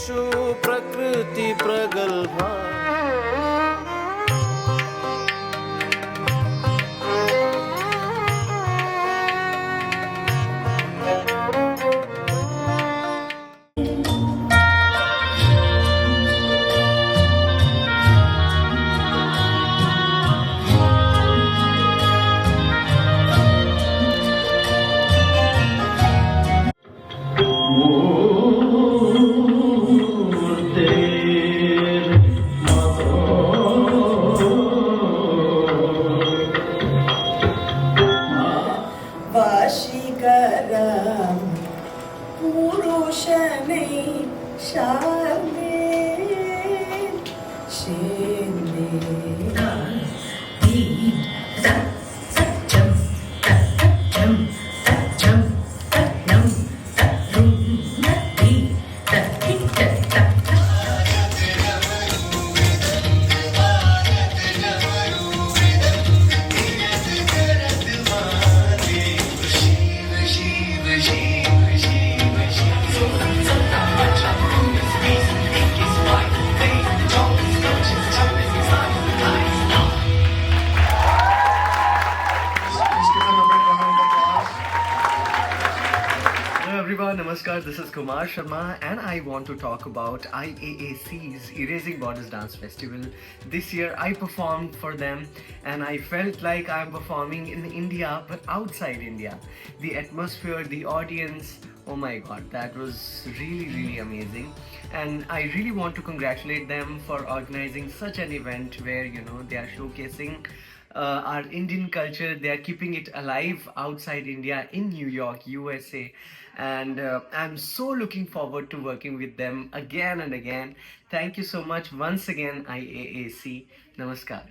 इषु प्रकृति प्रगल्भा वशीकरण पुरुषने शामे शेंदे Hello everyone, Namaskar. This is Kumar Sharma, and I want to talk about IAAC's Erasing Borders Dance Festival. This year I performed for them, and I felt like I'm performing in India but outside India. The atmosphere, the audience, oh my god, that was really amazing. And I really want to congratulate them for organizing such an event where they are showcasing our Indian culture. They are keeping it alive outside India in New York, USA. And I'm so looking forward to working with them again and again. Thank you so much once again, IAAC. Namaskar.